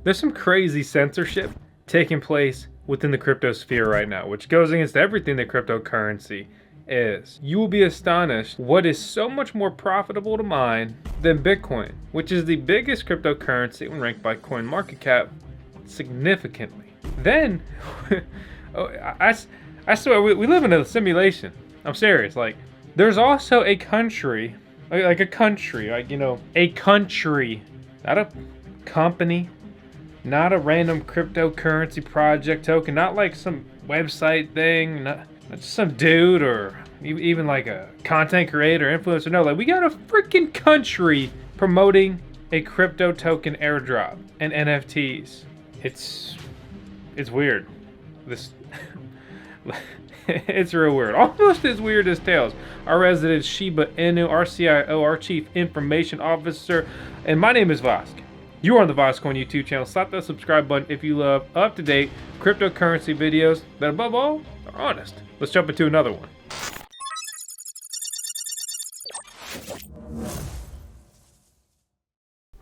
There's some crazy censorship taking place within the crypto sphere right now, which goes against everything that cryptocurrency is. You will be astonished what is so much more profitable to mine than Bitcoin, which is the biggest cryptocurrency when ranked by CoinMarketCap significantly. Then, I swear, we live in a simulation. I'm serious. Like, there's also a country, a country, not a company, not a random cryptocurrency project token, not like some website thing, not just some dude or even like a content creator, influencer. No, like we got a freaking country promoting a crypto token airdrop and NFTs. It's weird. This it's real weird. Almost as weird as Tails, our resident Shiba Inu, our CIO, our Chief Information Officer, and my name is Vosk. You are on the VoskCoin YouTube channel. Slap that subscribe button if you love up-to-date cryptocurrency videos that above all are honest. Let's jump into another one.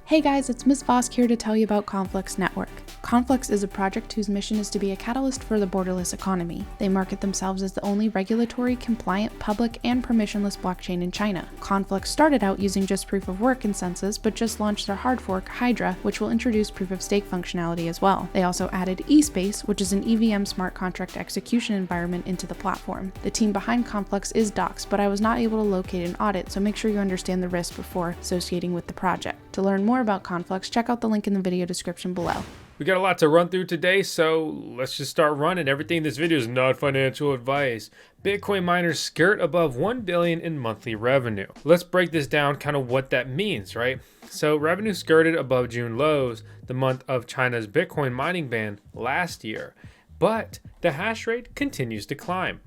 Hey guys, it's Ms. Vosk here to tell you about Conflux Network. Conflux is a project whose mission is to be a catalyst for the borderless economy. They market themselves as the only regulatory, compliant, public, and permissionless blockchain in China. Conflux started out using just proof of work consensus, but just launched their hard fork, Hydra, which will introduce proof of stake functionality as well. They also added eSpace, which is an EVM smart contract execution environment, into the platform. The team behind Conflux is Docs, but I was not able to locate an audit, so make sure you understand the risk before associating with the project. To learn more about Conflux, check out the link in the video description below. We got a lot to run through today, so let's just start running. Everything in this video is not financial advice. Bitcoin miners skirt above 1 billion in monthly revenue. Let's break this down, kind of what that means, right? So revenue skirted above June lows, the month of China's Bitcoin mining ban last year, but the hash rate continues to climb.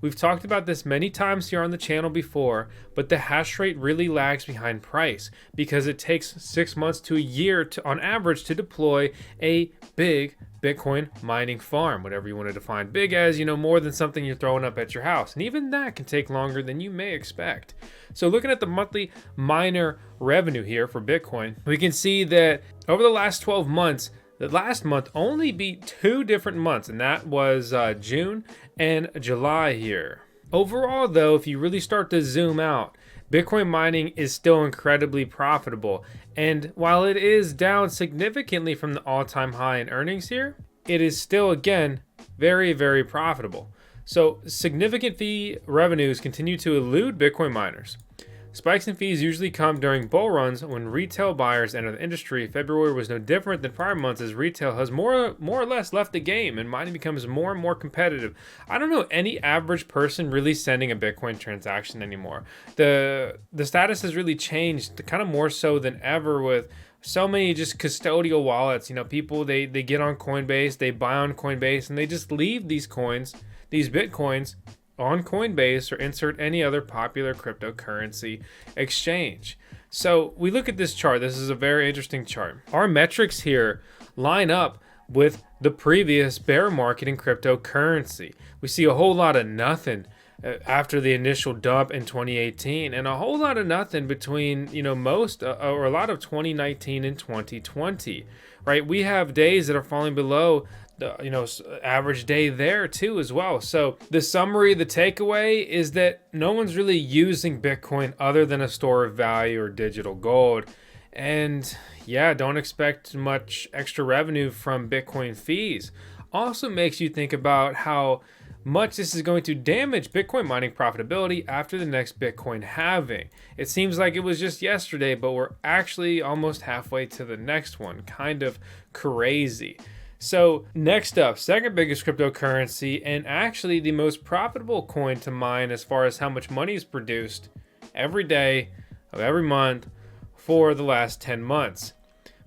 We've talked about this many times here on the channel before, but the hash rate really lags behind price because it takes 6 months to a year on average to deploy a big Bitcoin mining farm, whatever you want to define big as, more than something you're throwing up at your house. And even that can take longer than you may expect. So looking at the monthly miner revenue here for Bitcoin, we can see that over the last 12 months, the last month only beat 2 different months, and that was June and July here. Overall, though, if you really start to zoom out, Bitcoin mining is still incredibly profitable. And while it is down significantly from the all-time high in earnings here, it is still, again, very, very profitable. So significant fee revenues continue to elude Bitcoin miners. Spikes in fees usually come during bull runs when retail buyers enter the industry. February was no different than prior months as retail has more or less left the game and mining becomes more and more competitive. I don't know any average person really sending a Bitcoin transaction anymore. The status has really changed, kind of more so than ever with so many just custodial wallets. People, they get on Coinbase, they buy on Coinbase, and they just leave these coins, these Bitcoins, on Coinbase or insert any other popular cryptocurrency exchange. So we look at this chart. This is a very interesting chart. Our metrics here line up with the previous bear market in cryptocurrency. We see a whole lot of nothing after the initial dump in 2018 and a whole lot of nothing between, most or a lot of 2019 and 2020, right? We have days that are falling below the average day there too as well. So the summary, the takeaway is that no one's really using Bitcoin other than a store of value or digital gold. And yeah, don't expect much extra revenue from Bitcoin fees. Also makes you think about how much this is going to damage Bitcoin mining profitability after the next Bitcoin halving. It seems like it was just yesterday, but we're actually almost halfway to the next one. Kind of crazy. So next up, second biggest cryptocurrency and actually the most profitable coin to mine as far as how much money is produced every day of every month for the last 10 months.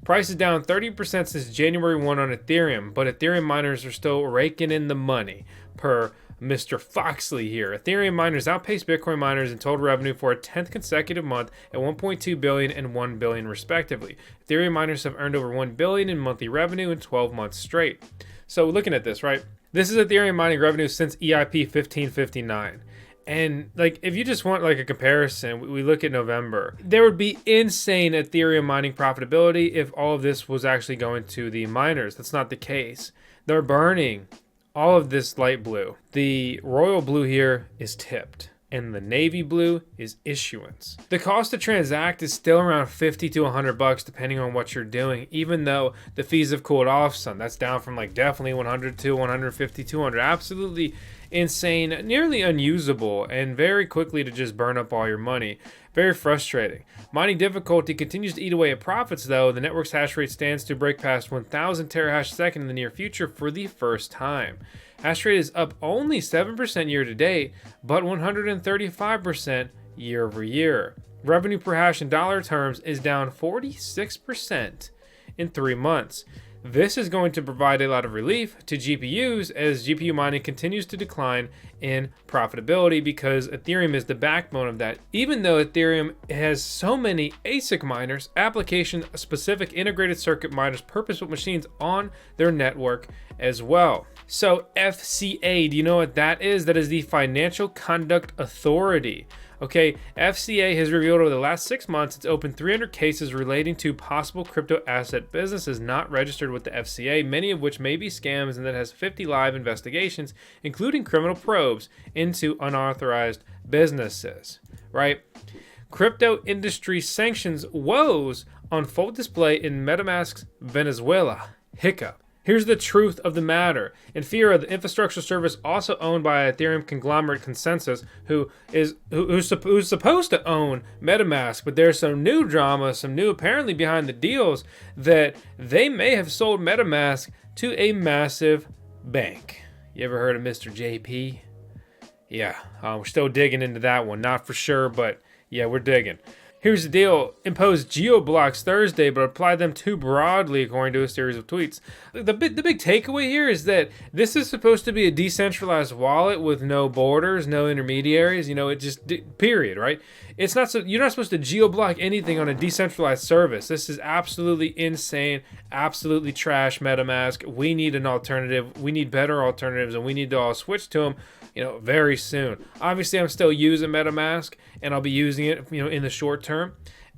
Price is down 30% since January 1 on Ethereum, but Ethereum miners are still raking in the money per Mr. Foxley here. Ethereum miners outpaced Bitcoin miners in total revenue for a 10th consecutive month at 1.2 billion and 1 billion respectively. Ethereum miners have earned over 1 billion in monthly revenue in 12 months straight. So looking at this, right? This is Ethereum mining revenue since EIP 1559. And like, if you just want like a comparison, we look at November, there would be insane Ethereum mining profitability if all of this was actually going to the miners. That's not the case. They're burning all of this light blue. The royal blue here is tipped, and the navy blue is issuance. The cost to transact is still around 50 to 100 bucks depending on what you're doing, even though the fees have cooled off some. That's down from like definitely 100 to 150, 200. Absolutely insane, nearly unusable, and very quickly to just burn up all your money. Very frustrating. Mining difficulty continues to eat away at profits though. The network's hash rate stands to break past 1,000 terahash a second in the near future for the first time. Hash rate is up only 7% year to date, but 135% year over year. Revenue per hash in dollar terms is down 46% in 3 months. This is going to provide a lot of relief to GPUs as GPU mining continues to decline in profitability because Ethereum is the backbone of that. Even though Ethereum has so many ASIC miners, application-specific integrated circuit miners, purpose-built machines on their network as well. So FCA, do you know what that is? That is the Financial Conduct Authority. Okay, FCA has revealed over the last 6 months it's opened 300 cases relating to possible crypto asset businesses not registered with the FCA, many of which may be scams, and that has 50 live investigations, including criminal probes into unauthorized businesses, right? Crypto industry sanctions woes on full display in Metamask's Venezuela. Hiccup. Here's the truth of the matter. Infura, the infrastructure service also owned by Ethereum conglomerate Consensus, who's supposed to own Metamask, but there's some new drama, some new apparently behind the deals that they may have sold Metamask to a massive bank. You ever heard of Mr. JP? Yeah, we're still digging into that one. Not for sure, but yeah, we're digging. Here's the deal. Impose geo-blocks Thursday, but apply them too broadly, according to a series of tweets. The big takeaway here is that this is supposed to be a decentralized wallet with no borders, no intermediaries. You know, it just period, right? It's not so you're not supposed to geo-block anything on a decentralized service. This is absolutely insane, absolutely trash. MetaMask. We need an alternative. We need better alternatives, and we need to all switch to them, you know, very soon. Obviously, I'm still using MetaMask, and I'll be using it, you know, in the short term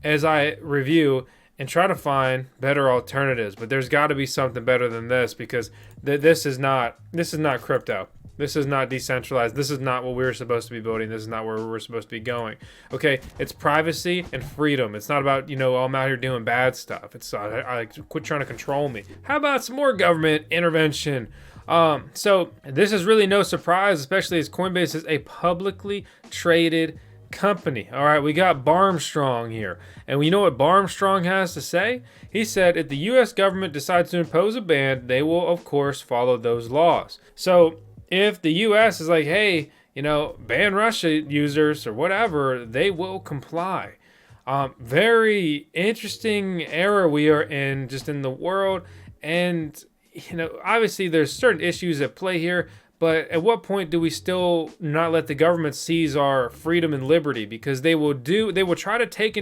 as I review and try to find better alternatives. But there's got to be something better than this, because this is not crypto. This is not decentralized. This is not what we're supposed to be building. This is not where we're supposed to be going. Okay, it's privacy and freedom. It's not about, you know, I'm out here doing bad stuff. It's I quit trying to control me. How about some more government intervention? So this is really no surprise, especially as Coinbase is a publicly traded company. All right, we got Barmstrong here. And you know what Barmstrong has to say? He said if the US government decides to impose a ban, they will, of course, follow those laws. So if the US is like, hey, you know, ban Russia users or whatever, they will comply. Very interesting era we are in, just in the world. And you know, obviously there's certain issues at play here, but at what point do we still not let the government seize our freedom and liberty? Because they will try to take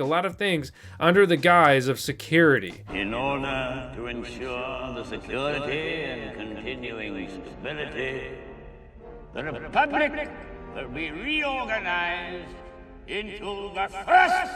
a lot of things under the guise of security. In order to ensure the security and continuing stability, the Republic will be reorganized into the first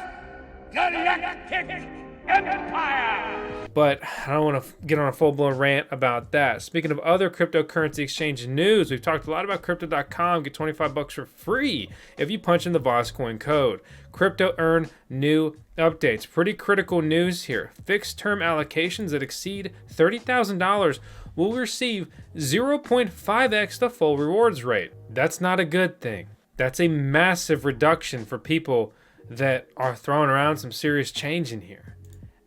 galactic empire. But I don't want to get on a full-blown rant about that. Speaking of other cryptocurrency exchange news, we've talked a lot about crypto.com. Get 25 bucks for free if you punch in the VoskCoin code. Crypto earn new updates. Pretty critical news here. Fixed term allocations that exceed $30,000 will receive 0.5x the full rewards rate. That's not a good thing. That's a massive reduction for people that are throwing around some serious change in here.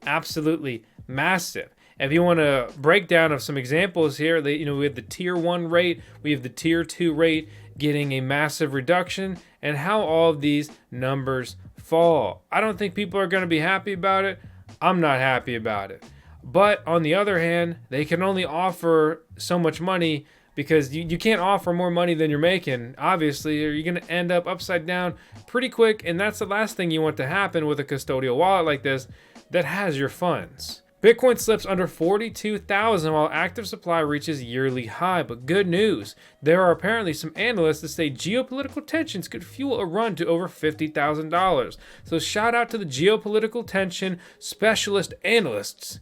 Absolutely massive. If you want a breakdown of some examples here, we have the tier 1 rate, we have the tier 2 rate getting a massive reduction, and how all of these numbers fall. I don't think people are going to be happy about it. I'm not happy about it. But on the other hand, they can only offer so much money, because you can't offer more money than you're making, obviously, or you're going to end up upside down pretty quick, and that's the last thing you want to happen with a custodial wallet like this that has your funds. Bitcoin slips under 42,000 while active supply reaches yearly high. But good news, there are apparently some analysts that say geopolitical tensions could fuel a run to over $50,000. So shout out to the geopolitical tension specialist analysts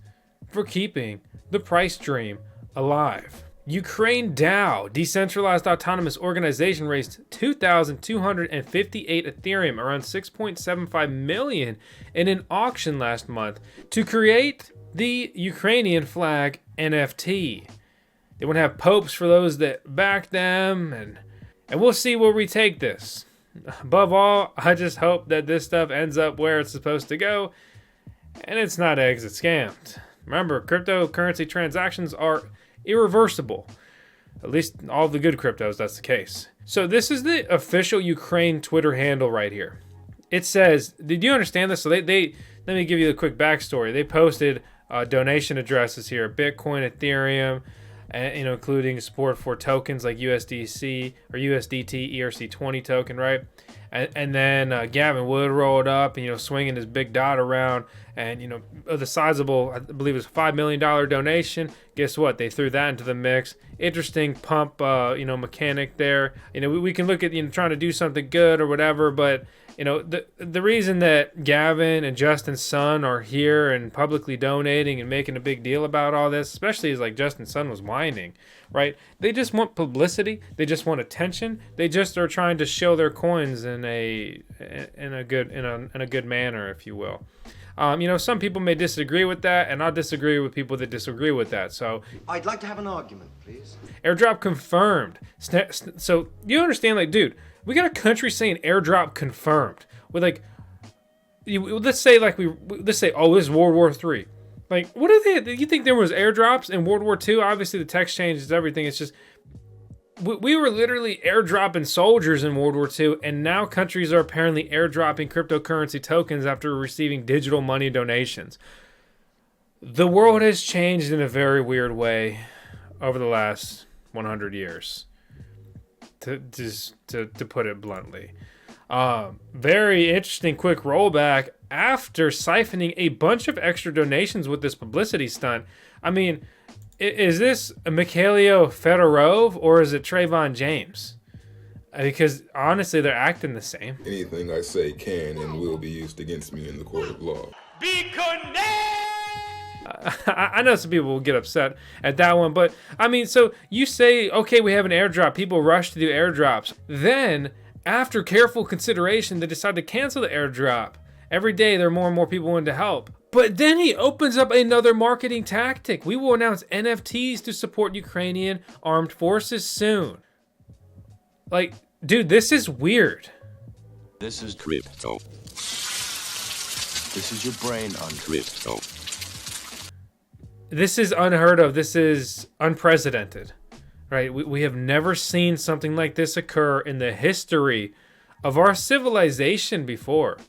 for keeping the price dream alive. Ukraine DAO, decentralized autonomous organization, raised 2,258 Ethereum, around 6.75 million, in an auction last month to create the Ukrainian flag NFT. They want to have popes for those that back them, and we'll see where we take this. Above all, I just hope that this stuff ends up where it's supposed to go, and it's not exit scammed. Remember, cryptocurrency transactions are irreversible. At least all the good cryptos, that's the case. So this is the official Ukraine Twitter handle right here. It says, did you understand this? So they let me give you a quick backstory. They posted donation addresses here, Bitcoin, Ethereum, and, including support for tokens like USDC or USDT ERC20 token, right? And then Gavin Wood rolled up and, swinging his big dot around, and, the sizable, I believe it was $5 million donation. Guess what? They threw that into the mix. Interesting pump, mechanic there. We can look at, trying to do something good or whatever, but, the reason that Gavin and Justin's son are here and publicly donating and making a big deal about all this, especially as like Justin's son was whining, right? They just want publicity. They just want attention. They just are trying to show their coins in a good manner, if you will. Some people may disagree with that, and I'll disagree with people that disagree with that. So I'd like to have an argument, please. Airdrop confirmed. So you understand, like, dude, we got a country saying airdrop confirmed. With let's say, oh, this is World War III. Like, what are they? Do you think there was airdrops in World War II? Obviously, the text changes everything. It's just we were literally airdropping soldiers in World War II, and now countries are apparently airdropping cryptocurrency tokens after receiving digital money donations. The world has changed in a very weird way over the last 100 years. To put it bluntly. Very interesting quick rollback after siphoning a bunch of extra donations with this publicity stunt. I mean, is this Mikhailo Fedorov or is it Trayvon James? Because honestly, they're acting the same. Anything I say can and will be used against me in the court of law. Be condemned! I know some people will get upset at that one, but I mean, so you say, okay, we have an airdrop. People rush to do airdrops. Then, after careful consideration, they decide to cancel the airdrop. Every day, there are more and more people willing to help. But then he opens up another marketing tactic. We will announce NFTs to support Ukrainian armed forces soon. Like, dude, this is weird. This is crypto. This is your brain on crypto. This is unheard of. This is unprecedented, right? We have never seen something like this occur in the history of our civilization before.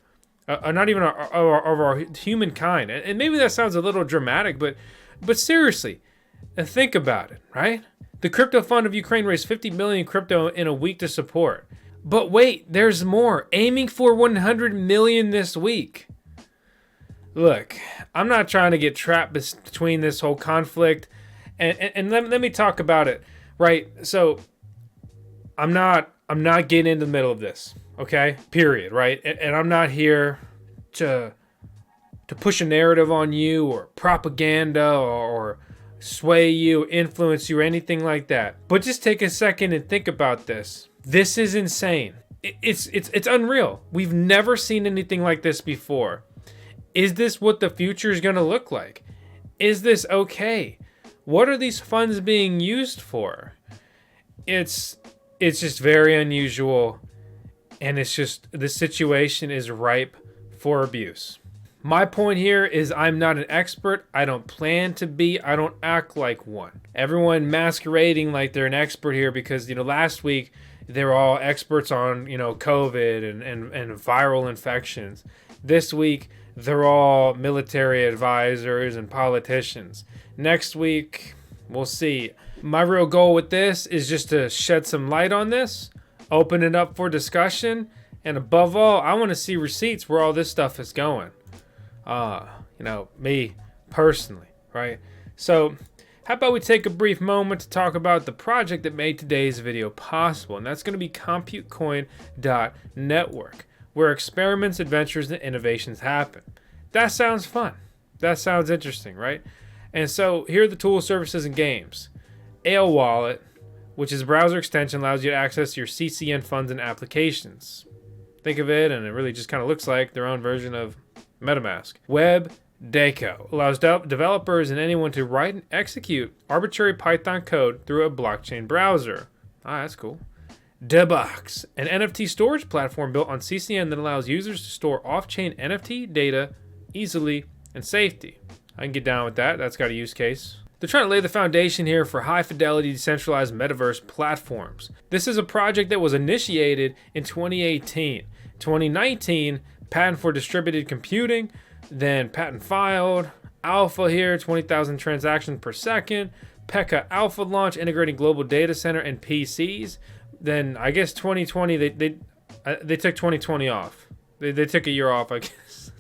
Not even of our humankind. And maybe that sounds a little dramatic, but seriously, think about it, right? The crypto fund of Ukraine raised 50 million crypto in a week to support. But wait, there's more. Aiming for 100 million this week. Look, I'm not trying to get trapped between this whole conflict, and let me talk about it, right? So, I'm not getting into the middle of this, okay? Period, right? And I'm not here to push a narrative on you or propaganda or sway you, influence you, or anything like that. But just take a second and think about this. This is insane. It's unreal. We've never seen anything like this before. Is this what the future is going to look like? Is this okay? What are these funds being used for? It's just very unusual, and it's just the situation is ripe for abuse. My point here is I'm not an expert. I don't plan to be. I don't act like one. Everyone masquerading like they're an expert here because, last week they were all experts on, COVID and viral infections. This week, they're all military advisors and politicians. Next week, we'll see. My real goal with this is just to shed some light on this, open it up for discussion, and above all, I want to see receipts where all this stuff is going. Me personally, right? So how about we take a brief moment to talk about the project that made today's video possible, and that's going to be ComputeCoin.network, where experiments, adventures, and innovations happen. That sounds fun. That sounds interesting, right? And so here are the tools, services, and games. AL Wallet, which is a browser extension, allows you to access your CCN funds and applications. Think of it, and it really just kind of looks like their own version of Metamask. Web Deco allows developers and anyone to write and execute arbitrary Python code through a blockchain browser. That's cool. Debox, an NFT storage platform built on CCN that allows users to store off-chain NFT data easily and safety. I can get down with that. That's got a use case. They're trying to lay the foundation here for high-fidelity decentralized metaverse platforms. This is a project that was initiated in 2018. 2019, patent for distributed computing, then patent filed, alpha here, 20,000 transactions per second, PECA alpha launch, integrating global data center and PCs. Then I guess 2020, they took 2020 off. They took a year off, I guess.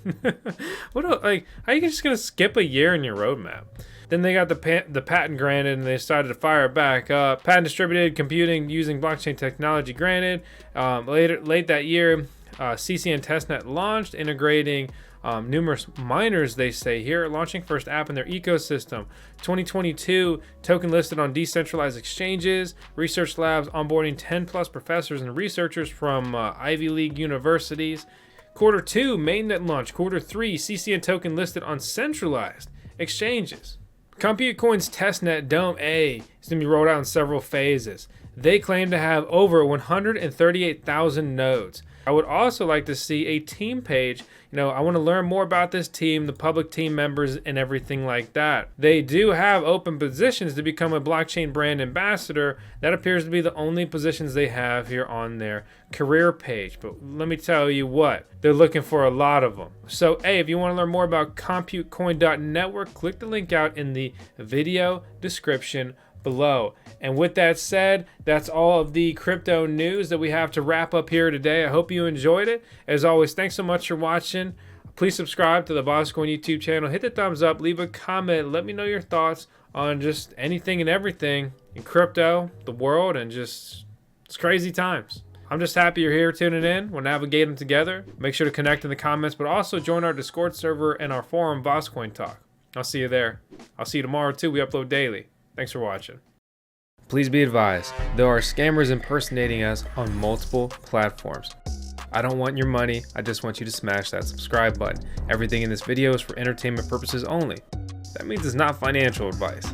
Like, how are you just gonna skip a year in your roadmap? Then they got the patent granted, and they started to fire it back up. Patent distributed computing using blockchain technology granted. Late that year, CCN testnet launched, integrating numerous miners, they say here, launching first app in their ecosystem. 2022, token listed on decentralized exchanges. Research labs onboarding 10 plus professors and researchers from Ivy League universities. Q2, mainnet launch. Q3, CCN token listed on centralized exchanges. ComputeCoin's testnet Dome A is going to be rolled out in several phases. They claim to have over 138,000 nodes. I would also like to see a team page. I want to learn more about this team, the public team members, and everything like that. They do have open positions to become a blockchain brand ambassador. That appears to be the only positions they have here on their career page. But let me tell you what, they're looking for a lot of them. So, hey, if you want to learn more about ComputeCoin.network, click the link out in the video description below. And with that said, that's all of the crypto news that we have to wrap up here today. I hope you enjoyed it. As always, thanks so much for watching. Please subscribe to the VoskCoin YouTube channel. Hit the thumbs up, leave a comment, let me know your thoughts on just anything and everything in crypto, the world, and just it's crazy times. I'm just happy you're here tuning in. We'll navigate them together. Make sure to connect in the comments, but also join our Discord server and our forum, VoskCoin Talk. I'll see you there. I'll see you tomorrow too. We upload daily. Thanks for watching. Please be advised, there are scammers impersonating us on multiple platforms. I don't want your money, I just want you to smash that subscribe button. Everything in this video is for entertainment purposes only. That means it's not financial advice.